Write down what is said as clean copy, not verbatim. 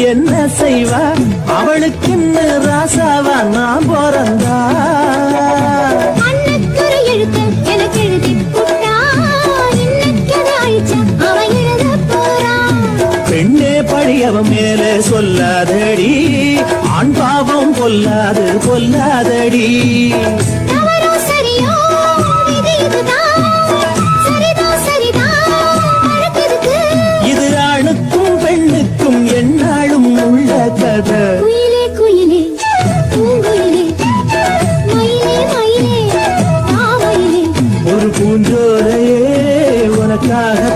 என்ன செய்வா அவளுக்கு ராசாவா நான் பிறந்தா பெண்ணே படியவன் மேலே சொல்லாதடி ஆண் பாவம் பொல்லாது பொல்லாதடி இது ஆணுக்கும் பெண்ணுக்கும் என்னாலும் உள்ள கதை ஒரு பூஞ்சோரையே உனக்காக